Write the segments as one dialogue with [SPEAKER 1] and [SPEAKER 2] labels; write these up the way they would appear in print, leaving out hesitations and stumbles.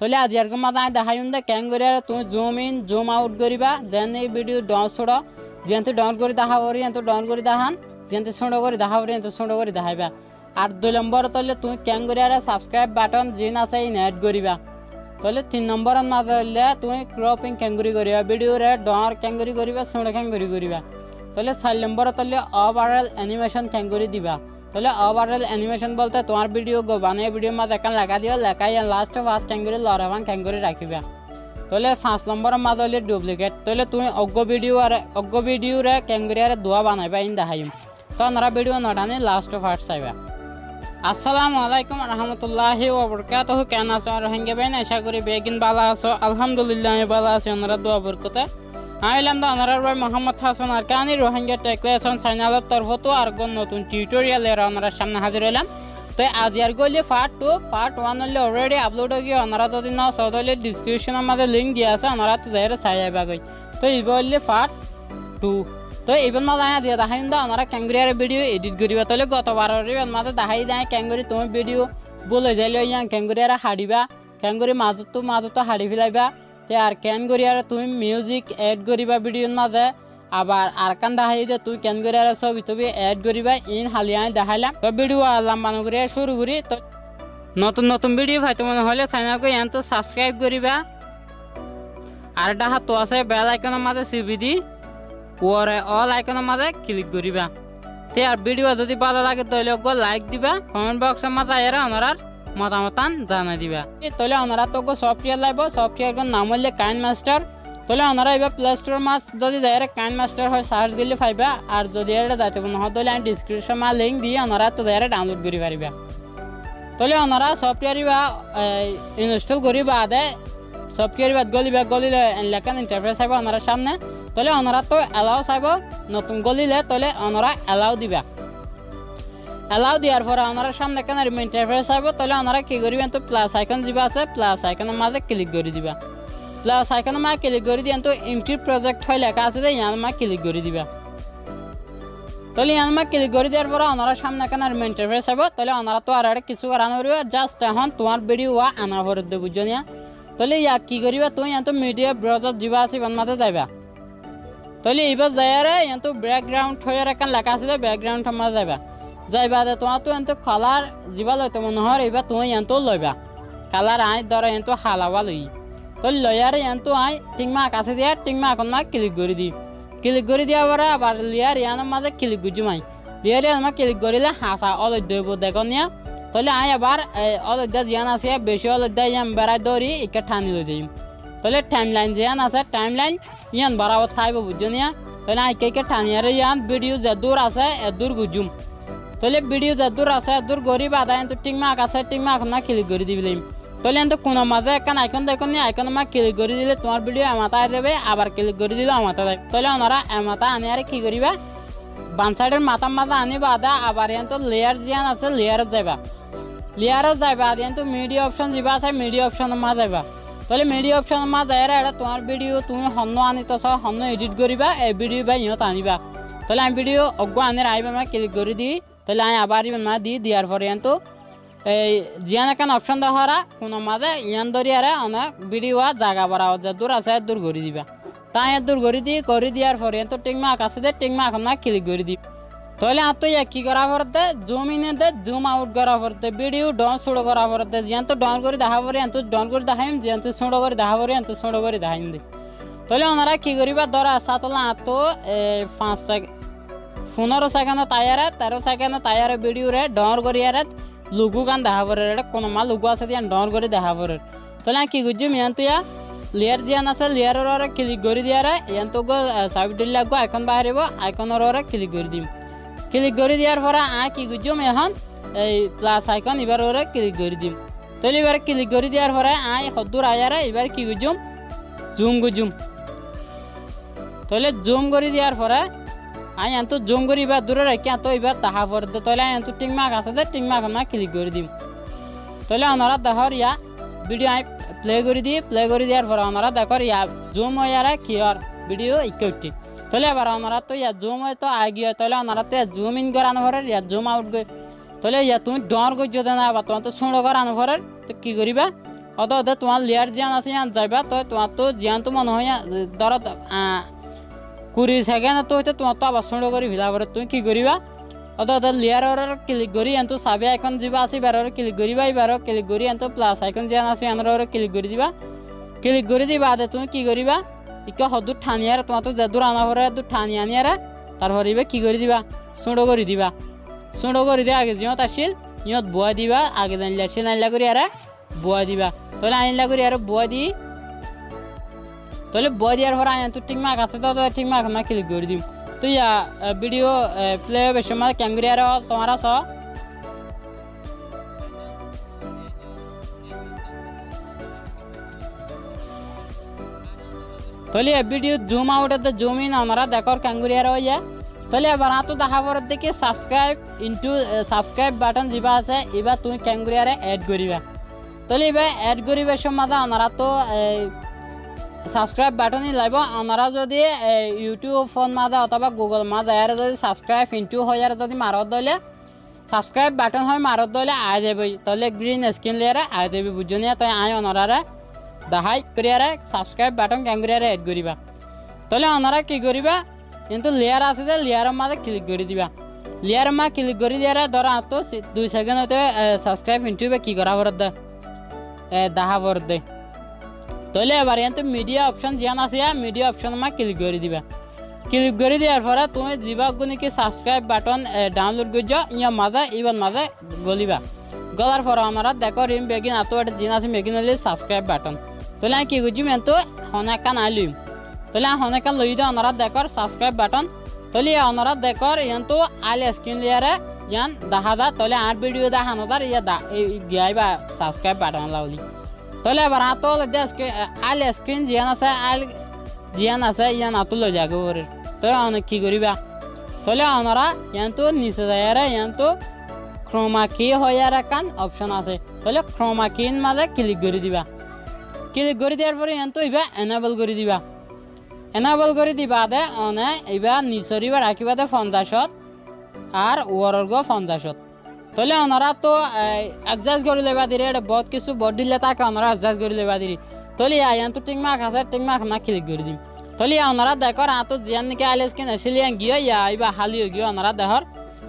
[SPEAKER 1] তাহলে আজি আর মাঝে আমি দেখাইম দে কেন করে তুমি জুম ইন জুম আউট করিবা যেন এই ভিডিও ডাউন ছোড় যেহেতু ডাউন করে দেখা করি এত ডাউন করে দেখান যেহেতু ছোটো করে দেখা করি এত ছোটো করে দেখাইবা। আর 2 নম্বর তাহলে তুমি কেন করে সাবস্ক্রাইব বাটন যেন আছে এই নেট করিবা। তাহলে 3 নম্বরের মাঝে হইলে তুমি ক্রপিং ক্যাঙ্গুরি করিবা ভিডিওরে ডর ক্যাঙ্গুরি করিবা ছোটো ক্যাঙ্গুরি করিবা। তাহলে 4 নম্বর তাহলে ওভারঅল অ্যানিমেশন ক্যাঙ্গুরি দিবা। তাহলে ওভারঅল অ্যানিমেশন বলতে তোমার ভিডিও বানিয়ে ভিডিওর মাঝে এখানে লেখা দিও লেখাই লাস্ট ফার্স্ট ক্যাঙ্গুরি লড়াবান ক্যাঙ্গুরি রাখিবা। তাহলে 5 নম্বরের মাঝে হইলে ডুপ্লিকেট। তাহলে তুমি অজ্ঞ ভিডিওরে ক্যাঙ্গুরিয়ারে দোয়া বানাইবা ইন দেখাইম। তো ওনারা ভিডিও নটানি লাস্ট ফার্স্ট চাইবা। আসসালামু আলাইকুম রহমতুল্লাহি ওয়া বারাকাতুহু। কেন আছো রোহিঙ্গা ভাই? আশা করি বেগিন ভালো আছো। আলহামদুলিল্লাহ আমি ভালো আছি ওনারা দোয়া বরকতে। আমি এলাম তো ওনার ভাই মোহাম্মদ হাসান আরকানি রোহিঙ্গা টেকলেশন চ্যানেলের তরফ তো আর নতুন টিউটোরিয়াল এর ওনার সামনে হাজির হলাম। তো আজ আর গলি পার্ট 2 পার্ট 1 হলে অলরেডি আপলোড হয়ে গিয়ে ওনারা যদি না সদলে ডিসক্রিপশনের মধ্যে লিঙ্ক দিয়ে আছে ওনারা তো যাই চাইবা গই। তো এই বললে পার্ট 2। তো এইবার মাঝে আয়া দিয়ে দেখাইম দা ওনারা ক্যাঙ্গুরিয়ার ভিডিও এডিট করিবা। তাহলে গতবারের মাঝে দেখাই দেয় ক্যাঙ্গুরি তুমি ভিডিও বলে যাইলে ইয়াং ক্যাঙ্গুরিয়ার হাড়িবা ক্যাঙ্গুরি মাজতো হাড়ি ফেলাইবা। তে আর ক্যাঙ্গুরিয়ার তুমি মিউজিক এড করিবা ভিডিওর মাঝে। আবার আর কান দেখাই যে তুই ক্যাঙ্গুরিয়ার ছবি টবি এড করিবা ইন হালিয়া দেখাইলাম। তো ভিডিও লম্বানো করে শুরু করি। তো নতুন ভিডিও পাইতে মনে হলে চ্যানেলকে ইয়ান তো সাবস্ক্রাইব করিবা। আর এটা হাত আছে বেল আইকনের মাঝে চিপি দি পরে অল আইকনের মাঝে ক্লিক করিবা। তে আর ভিডিও যদি ভালো লাগে তাহলে লাইক দিবা কমেন্ট বক্সের মাঝে এরা ওনার মতামত জানাই দিবা। তাহলে ওনারা তো সফটওয়্যার লাগব সফটওয়্যার নাম হইলে কাইনমাস্টার। তাহলে ওনারা এবার প্লে স্টোর মাছ যদি যাই কাইনমাস্টার হয় সার্চ দিলে পাইবা। আর যদি এটা যাইতে মনে হয় তাহলে আমি ডিসক্রিপশন মা লিঙ্ক দিয়ে ওনারা তো যাই ডাউনলোড করি পারিবা। তাহলে ওনারা সফটওয়্যার বা ইনস্টল করিবা আদে সফটওয়্যার বাদ গলিলে লেখান ইন্টারফেস চাইব ওনার সামনে। তাহলে ওনারা তো এলাও চাইব নতুন গলিলে তাহলে ওনারা এলাও দিবা। এলাও দিয়ার পরে ওনারা সামনে কেন ইন্টারফেস চাইব তাহলে ওনারা কি করিবেন তো প্লাস আইকন যা আছে প্লাস আইকনের মাঝে ক্লিক করে দিবা। প্লাস আইকনের মাঝে ক্লিক করে দিয়ে তো এমটি প্রজেক্ট হয় লেখা আছে যে ইয়ার মাঝে ক্লিক করে দিবা। তাহলে ইয়ার মাঝে ক্লিক করে দেওয়ার পরে ওনারা সামনে কেন ইন্টারফেস চাইব তাহলে ওনারা তো আর কিছু করানো করিবা জাস্ট এখন তোমার ভিডিও আনার পরে দেব বুঝছো না। তাহলে ইয়া কি করিবা তুমি তো মিডিয়া ব্রাউজার যা আছে ইবার মাঝে যাইবা। তাহলে এইবার যাইয়ারে তো ব্যাকগ্রাউন্ড হয়ে এখন লেখা আছে যে ব্যাকগ্রাউন্ডের মাঝে যাইবা দে তোমার তো এত কালার যা লইতে মনে হয় এবার তুমি তো লইবা কালার আই ধরো তো হালাওয়া লই। তাহলে লইয়ারে তো আই টিংমা কাছে দিয়া টিংমা এখন মা ক্লিক করে দিয়া পরে আবার লিয়ার ইয়ানোর মাঝে ক্লিক গুজুমাই লিয়ার ইয়ান মা ক্লিক করিলে হাসা অলদ দেব দেখো নিয়া। তাহলে আই আবার অলদ্যা জিয়ান আছে বেশি অলদ্যা ইয়ান বেড়াই দৌড়ি একে ঠানি লই দিম। তাহলে টাইম লাইন জিয়ান আছে টাইম লাইন ইয়ান বরাবর থাকবো বুঝছো নিয়া। তাহলে আই কে ঠানিয়ারে ইয়ান ভিডিও যে দূর আছে দূর গুজুম। তাহলে ভিডিও যে দূর আছে দূর গরিব আদা তো টিংমা আছে টিংমা এখন না ক্লিক করে দিবি। তাহলে কোনো মাঝে এখন আইকন দেখুন আইকন মা ক্লিক করে দিলে তোমার ভিডিও এমাতা দেবে আবার ক্লিক করে দিলে আমাতা দেয়। তাহলে ওনারা এমাতা আনি আর কি করিবা বান সাইডের মাথার মাঝে আনিবা আদা আবার ইয়ান তো লেয়ার জিয়ান আছে লেয়ারত যাইবা আর ইয়ান তো মিডিয়া অপশন যা আছে মিডিয়া অপশনের মা যাইবা। তাহলে মিডিয়া অপশনের মা যাই এটা তোমার ভিডিও তুমি হন্য আনিতেছ হন্য এডিট করিবা এই ভিডিও বা ইহত আনিবা। তাহলে আমি ভিডিও অজ্ঞ আনির আইবা মা ক্লিক করে দিই। তাহলে আমি আবার মা দিয়ার পরে ইয়ান তো এই জিয়ান এখন অপশন দেওয়ারা কোনো মাঝে ইয়ান ধরিয়ারে অনেক ভিডিও জায়গা বাড়াও যে দূর আছে দূর করে দিবা। তাই দূর করে দিয়ার পরে তো টিংমা আছে যে টিংমা এখন না ক্লিক করে দিই। তাহলে আর তো কি করা পড়তে জুম ইনে দে জুম আউট করা পড়তে ভিডিও ডাউন ছোটো করা পড়তে জিয়ান তো ডাউন করে দেখা পরে তো ডাউন করে দেখাইম জিয়ান তো ছোটো করে দেখা পরে তো ছোটো করে দেখাইম দি। তাহলে ওনারা কি করিবা ধরা সাতলা তো 15 সেকেন্ড তাইয়ারে 13 সেকেন্ড তাইয়ারে ভিডিওরে ডাউন করিয়ারে লুগু গান দেখা পরে এটা কোনো মা লুগু আছে দিয়ে ডাউন করে দেখা পরে। তাহলে কি করছি ইয়ান তো ইয়া লেয়ার জিয়ান আছে লেয়ারের ক্লিক করে দিয়ারে ইয়ান তো সাবডিল লাগবো আইকন বাহারিব আইকনের ক্লিক করে দিম। ক্লিক করে দেওয়ার পরে কি করছিম এখন এই প্লাস আইকন এবার ক্লিক করে দিম। তাহলে এবার ক্লিক করে দেওয়ার পরে সদূর আয়ারে এবার কি করছিম জুম গুজুম। তাহলে জুম করে দেওয়ার পরে তো জুম করি এবার দূরে রাখি তো এবার দেখা পড়তে তাহলে তো টিংমাক আছে যে টিংমাক না ক্লিক করে দিম। তাহলে ওনারা দেখর ইয়া ভিডিও প্লে করে দেওয়ার পরে ওনারা দেখর ইয়া জুম হইয়ারে কি আর ভিডিও ইকুইটি। তাহলে এবার ওনারা তো ইয়া জুম হয় তো আগে তাহলে ওনারা তো জুম ইন করানো পরে ইয়া জুম আউট করে তাহলে ইয়া তুমি ডর করছো না বা তোমার তো ছোঁড়ো করানো পরে তো কী করিবা অত তোমার লেয়ার জিয়ান আছে ইয়ান যাইবা তো তোমার তো জিয়ান তো মনে হয় ধরো 20 সেকেন্ড তো হইতে তোমার তো আবার সুন্দর করে ভিলা পরে তুমি কি করিবা অত লেয়ার ক্লিক করি এনতো সাবে আইকন যাবা আছে এবার ক্লিক করিবা এবার ক্লিক করি এনতো প্লাস আইকন জিয়ান আছে এনর ক্লিক করে দিবা ক্লিক করে দিবা আদে তুমি কি করিবা ইকা হদুর ঠানিয়ার তোমার তো যদুর আনা পরে দূর ঠানি আনিয়ারা তারপরে এবার কি করে দিবা সুন্দর করে দিবা সুন্দর করে দিয়ে আগে জিয়ত আসিল ইয়ত বুয়া দিবা আগে জানলে আসিল আনলা করি আর বুয়া দিবা তাহলে আনলা করি আর বুয়া দি তাহলে বুয়া দিয়ার পর আইন তো ঠিক মাক আছে তো ঠিক মাক না ক্লিক করে দিম তো ইয়া ভিডিও প্লে হবে সময় ক্যামেরা আর তোমারা সহ তাহলে ভিডিও জুম আউট এতে জুম ইন আমরা দেখর ক্যাঙ্গুরিয়ার হইয়া তাহলে এবার তো দেখা পর দেখি সাবস্ক্রাইব বাটন যা আছে এবার তুমি ক্যাঙ্গুরিয়ারে এড করিবা তাহলে এবার এড করিবার সময় আমরা তো সাবস্ক্রাইব বাটনই লাগবে আমরা যদি ইউটিউব ফোন মাঝে অথবা গুগল মাঝে আর যদি সাবস্ক্রাইব ইনটু হয় আর যদি মারত দিলে সাবস্ক্রাইব বাটন হয় মারত দিলে আয় যাবে তাহলে গ্রিন স্ক্রিন লেয়ারে আয় যাবে বুঝুন তাই আয় ওনারা দেখাই করিয়ারে সাবস্ক্রাইব বাটন ক্যাঙ্গুরিয়ারে এড করিবা তাহলে ওনারা কি করিবা কিন্তু লেয়ার আছে যে লেয়ারের মাঝে ক্লিক করে দিবা লেয়ারের মাঝে ক্লিক করে দিয়ারে ধরা তো 2 সেকেন্ড হতে সাবস্ক্রাইব ইনটুবে কি করা পর দে দেখা পর দে তাহলে এবার কিন্তু মিডিয়া অপশন জিয়ান আছে মিডিয়া অপশন মাঝে ক্লিক করে দিবা ক্লিক করে দেওয়ার পরে তুমি যাবাগুনি কি সাবস্ক্রাইব বাটন ডাউনলোড করে যাও ইয়া মাঝে ইবার মাঝে গলিবা গলার পর আমরা দেখো রিম বেগিন আতো একটা জিন আছে মেগিন হলে সাবস্ক্রাইব বাটন তাহলে আমি কি করছি তো হনেকান আইলিম তাহলে হনেকান লই যাও আমরা দেখর সাবস্ক্রাইব বাটন তাহলে আমরা দেখর তো আইল স্ক্রিন লেয়ারে ইয়ান দেখা দা তাহলে 8 ভিডিও দেখানো তার ইয়া গাইবা সাবস্ক্রাইব বাটন লাউলি তাহলে এবার তো আইল স্ক্রিন জিয়ান আছে ইয়ান আতো লই যাগো তো অনেক কি করিবা তাহলে আমরা তো নিচে যায় তো ক্রোমা কি হইয়ার কান অপশন আছে তাহলে ক্রোমা কিন মাঝে ক্লিক করে দিবা ক্লিক করে দেওয়ার পরে তো এবা এনেবল করে দিবা এনেবল করে দিবা দে অনে এবা নিচরিবা রাখিবা দে 50 আর ওয়ারর্গ 50 তাহলে ওনারা তো অ্যাডজাস্ট করে লেবা দিরে এটা বহুত কিছু বড দিলে তাকে ওনারা অ্যাডজাস্ট করে লেবা দিরি তাহলে আয়ান তো টিক মার্ক আছে টিক মার্ক না ক্লিক করে দিম তাহলে ওনারা দেখর তো জিয়ান নিকে আইলেস কিন আসিলিয়ান গিয়ে ইয়া এবা হালিও গিয়ে ওনারা দেখর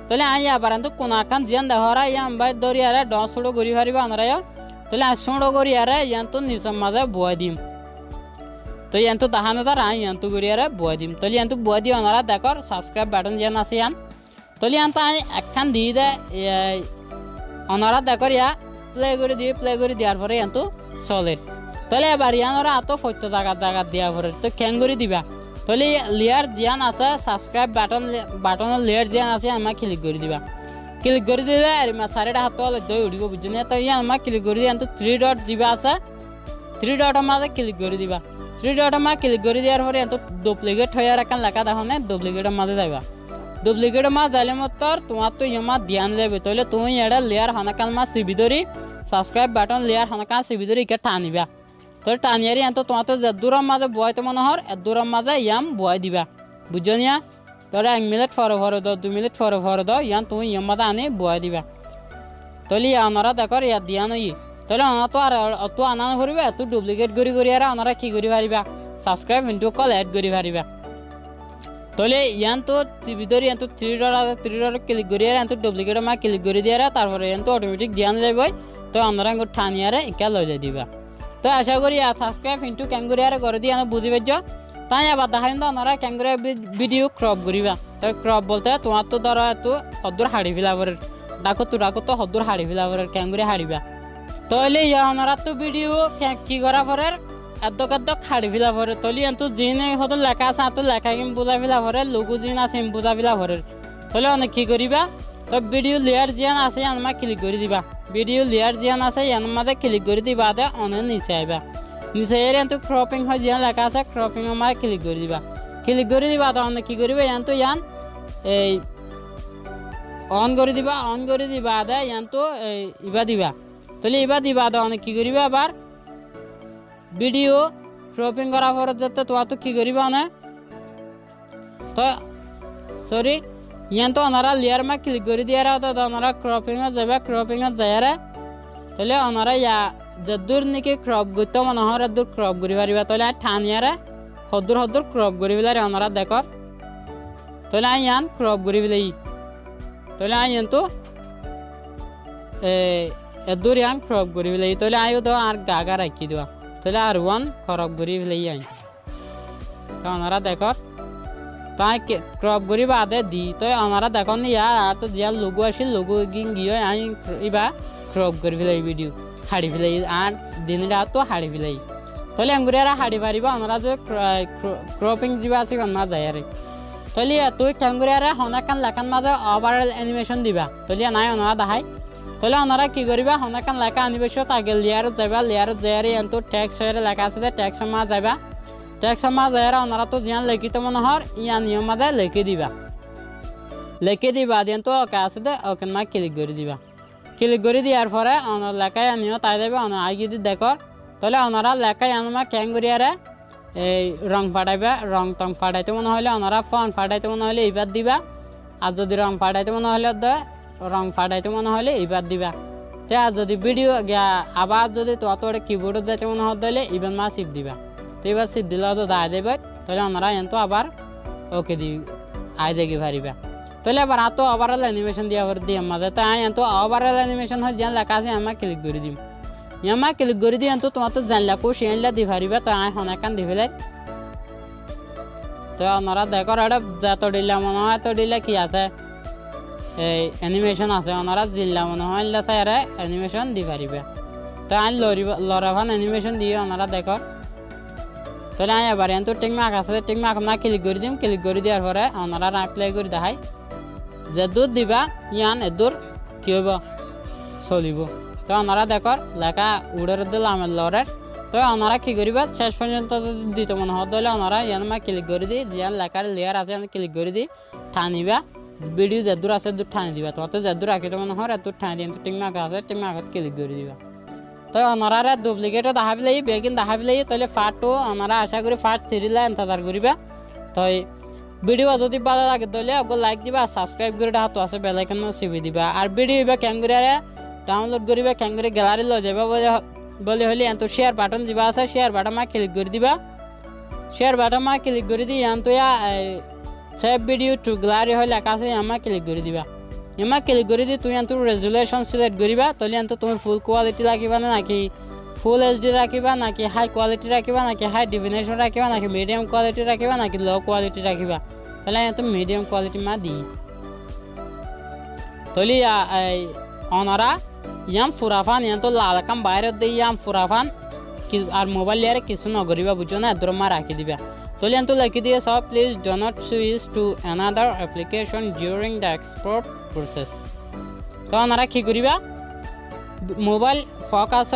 [SPEAKER 1] তাহলে আইয়া আবার তো কোনাকান জিয়ান দেখরা ইয়াম বাই দরিয়ারে ডসড়ো গরি হারিবা ওনারা তাহলে আসড়ো গরি আরে ইয়ান তো নিসম মাঝে বয় দিম তো ইয়ান তো দাহানো তার ইয়ান তো গরি আরে বয় দিম তাহলে ইয়ান তো বয় দি ওনারা দেখর সাবস্ক্রাইব বাটন জিয়ান আছে ইয়ান তাহলে ইয়ান তো আই একখান দিয়ে দে ওনারা দেখর ইয়া প্লে করে দেওয়ার পরে ইয়ান তো চলে তাহলে এবার ইয়ান ওরা এত ফত্য জায়গা দেওয়ার পরে তো ক্যাং করে দিবা তাহলে লেয়ার জিয়ান আছে সাবস্ক্রাইব বাটনের লেয়ার জিয়ান আছে আমার ক্লিক করে দিবা ক্লিক করে দিলে আর সারেটা হাত দই উঠিব বুঝছেন তো ইয়া আমার ক্লিক করে দিয়ে তো 3 ডট দিবা আছে 3 ডট মাঝে ক্লিক করে দিবা 3 ডট মাঝে ক্লিক করে দেওয়ার পরে তো ডুপ্লিকেট হয়ে রাখান লেখা দেখো না ডুপ্লিকেটের মাঝে যাইবা ডুপ্লিকেটের মাঝে যাইলে মতর তোমার তো ইয়া ধ্যান দেবে তাহলে তুমি এটা লেয়ার হনাকান মাছ সিবি ধরি সাবস্ক্রাইব বাটন লেয়ার হনাকান সিবি ধরি ইকে টানিবা তাহলে টানিয়ারি তো তোমার তো দূরের মাঝে বয়তো মনে হর দূরের মাঝে ইয়াম বয় দিবা বুঝছো নিয়া তাহলে 1 মিনিট ফরে দাও 2 মিনিট ফরে দাও ইয়ান তুমি ইয়ার মাঝে আনি বয় দিবা তাহলে ওনারা দেখর ইয়া দিয়া নই তাহলে ওনারা তো আর অত আনান করবে এত ডুপ্লিকেট করি আর ওনারা কি করি পারিবা সাবস্ক্রাইব ইনটু কল এড করি পারিবা তাহলে ইয়ান তো ভিতরে ইয়ান তো 3 ডট ক্লিক করি আর তো ডুপ্লিকেট মা ক্লিক করে দিয়ে তারপরে ইয়ান তো অটোমেটিক ধ্যান যাইব তো ওনারা ঠানিয়ারে ইকা লই যাই দিবা তো আশা করি সাবস্ক্রাইব ইনটু ক্যাঙ্গুরিয়ার করে দিয়ে বুঝি পাইছো তাই আবার দেখাই তো ওনারা ক্যাঙ্গুরিয়ার ভিডিও ক্রপ করিবা তো ক্রপ বলতে তোমার তো ধরো এত হদ্দুর হাড়ি ফিলাবরের ডাকো তো হদ্দুর হাড়ি ফিলাবরের ক্যাঙ্গুরি হাড়িবা তাহলে ইয়া ওনারা তো ভিডিও কি করা পরে এত হাড়ি ফিলাবরে তাহলে তো জিনে হতো লেখা আছে তো লেখা কিম বোঝা ফিলাবরে লোগো জিন আছে বোঝা ফিলাবরের তাহলে অনেক কি করিবা তো ভিডিও লেয়ার জিয়ান আছে আমার ক্লিক করে দিবা ভিডিও লেয়ার জিয়ান আছে ইয়ার মাঝে ক্লিক করে দিবা দে অনেক নিচে আইবা নিচে এর তো ক্রপিং হয় জিয়ান লেখা আছে ক্রপিং আমার ক্লিক করে দিবা তো অনেক কি করিবা ইয়ান তো ইয়ান এই অন করে দিবা দে ইয়ান তো ইবা দিবা তাহলে ইবা দিবা দে অনেক কি করিবা আবার ভিডিও ক্রপিং করার পরে যাতে তোমার তো কি করিবা অনেক তো সরি ইয়ান তো ওনারা লেয়ার মা ক্লিক করে দিয়ে তো ওনারা ক্রপিং যাবে যায় তাহলে ওনারা ইয়া যদুর নিকে ক্রপ করতে মনে হয় দূর ক্রপ করি পারিবা তাহলে ঠানিয়ারে হদুর হদুর ক্রপ করি ফেলারে ওনারা দেখর তাহলে ইয়ান ক্রপ করি ফেলাই তাহলে আইন তো এদুর ইয়ান ক্রপ করি ফেলাই তাহলে আইও তো আর গাগা রাখি দেওয়া তাহলে আর ওয়ান ক্রপ করি ফেলাই আইন তো ওনারা দেখর তাই ক্রপ করি বাদে দি তো ওনারা দেখুন ইয়া তো জিয়া লোগো আসিল লোগো গিয়ে আই ইবা ক্রপ করি ফেলাই ভিডিও হাড়ি ফেলাই আর দিনটা তো হাড়ি ফেলাই তাহলে আঙ্গুরিয়ারা হাড়ি পারিবা ওনারা যে ক্রপিং যা আছে না যায় আরে তাহলে তুই ঠাঙ্গুরিয়ারা হনাকান লেখান মাঝে ওভারঅল অ্যানিমেশন দিবা তাহলে নাই ওনারা দেখাই তাহলে ওনারা কি করিবা হনাকান লেখা অ্যানিমেশন আগে লেয়ারত যাবা লেয়ারত যাই কিন্তু ট্যাক্স লেখা আছে ট্যাক্স মা যাবা ট্যাক্স মা যায় ওনারা তো জিয়ান লিখিত মনে হর ইয়া নিয়ম মাঝে লিখে দিবা দিন তো ওকে আছে দে ওকে মা ক্লিক করে দিবা ক্লিক করে দেওয়ার পরে ওনার লেখায় আনিও তাই দেবে ওনার আই যদি দেখর তাহলে ওনারা লেখায় আনমা ক্যাঙ্গুরিয়ারে এই রং ফাটাইবা রং টং ফাটাইতে মনে হলে ওনারা ফোন ফাটাইতে মনে হলে এইবার দিবা আর যদি রং ফাটাইতে মনে হলে রং ফাটাইতে মনে হলে এইবার দিবা তো আর যদি ভিডিও আবার যদি তোর কিবোর্ডে যাইতে মনে হলে ইভেন মা চিপ দিবা তো এবার চিপ দিলে তো দায় দেবে তাহলে ওনারা তো আবার ওকে দি আই দেখি পারিবা তাহলে আবার তো ওভারঅল অ্যানিমেশন দিয়ে আবার দিই আমাদের তো তো ওভারঅল অ্যানিমেশন হয় যেন লেখা আছে আমার ক্লিক করে দিম ইয়ামা ক্লিক করে দিই তো তোমার তো জানলা কো সেনলা দি পারিবা তো হনাকান দি ফেলে তো ওনারা দেখো এটা যত ডিলা মনে হয় তো ডিলা কি আছে এই অ্যানিমেশন আছে ওনারা জিল্লা মনে হয় স্যারে অ্যানিমেশন দি পারিবা তো লরাভান অ্যানিমেশন দিয়ে ওনারা দেখো তাহলে এবার তো টিকমাক আছে টিকমাক না ক্লিক করে দিম ক্লিক করে দেওয়ার পরে ওনারা অ্যাপ্লাই করে দেখাই যে দূর দিবা ইয়ান এদূর কি হইব চলিব তো ওনারা দেখর লেখা উড়ের দিলাম লরের তো ওনারা কি করিবা শেষ পর্যন্ত দিতে মনে হয় তাহলে ওনারা ইয়ান মা ক্লিক করে দিই যে লেখার লেয়ার আছে ক্লিক করে দিই ঠানিবা ভিডিও যেদূর আছে দূর ঠানি দিবা তো যেদূর রাখিতে মনে হয় এত ঠানি দিন তো টিকমাক আছে টিকমাকত ক্লিক করে দিবা তো ওনারা ডুপ্লিকেটও দেখা পেলাই বেগিন দেখা পেলাই তাহলে পার্ট 2 ওনারা আশা করি পার্ট 3 লা ইন্তজার করিবা তো ভিডিও যদি ভালো লাগে তাহলে ওকে লাইক দিবা সাবস্ক্রাইব করে হাত আছে বেল আইকন চিপি দিবা আর ভিডিও বা ক্যাঙ্গুরিয়ারে ডাউনলোড করিবা ক্যাঙ্গুরি গ্যালারি লো যাবা বলে হলে এত শেয়ার বাটন দিবা আছে শেয়ার বাটন মা ক্লিক করে দিবা শেয়ার বাটন মা ক্লিক করে দি তো সেভ ভিডিও টু গ্যালারি হলে লেখা আছে আমা ক্লিক করে দিবা এমা ক্লিক করে দি তুই তো রেজুলেশন সিলেক্ট করিবা তাহলে তো তুমি ফুল কোয়ালিটি রাখিবা নাকি ফুল এইচডি রাখিবা নাকি হাই কোয়ালিটি রাখিবা নাকি হাই ডেফিনেশন রাখিবা নাকি মিডিয়াম কোয়ালিটি রাখিবা নাকি লো কোয়ালিটি রাখিবা তাহলে তো মিডিয়াম কোয়ালিটি মা দি তাহলে ওনারা ইয়াম ফুরাফান তো লাল কাম বাইরে দিয়ে ইয়াম ফুরাফান আর মোবাইল লিয়ারে কিছু নগরিবা বুঝছো না এদর মা রাখি দিবা তাহলে তো লিখে দিয়ে সব please do not switch to another application during the export process তো ওনারা কি করিবা মোবাইল ফোকাস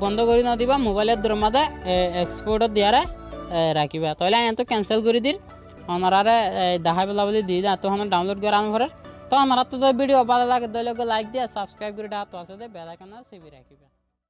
[SPEAKER 1] বন্ধ করে না দিবা মোবাইলের দরমাদে এক্সপোর্ট দিয়ারে রাখিবা তাহলে তো ক্যান্সেল করে দির ওনারা দেখা পেলা বলে দিয়ে তো ডাউনলোড করে আনবার তো ওনারা তো ভিডিও ভালো লাগে তাহলে লাইক দিয়ে সাবস্ক্রাইব করে হাত আছে বেল আইকন চিপি রাখিবা।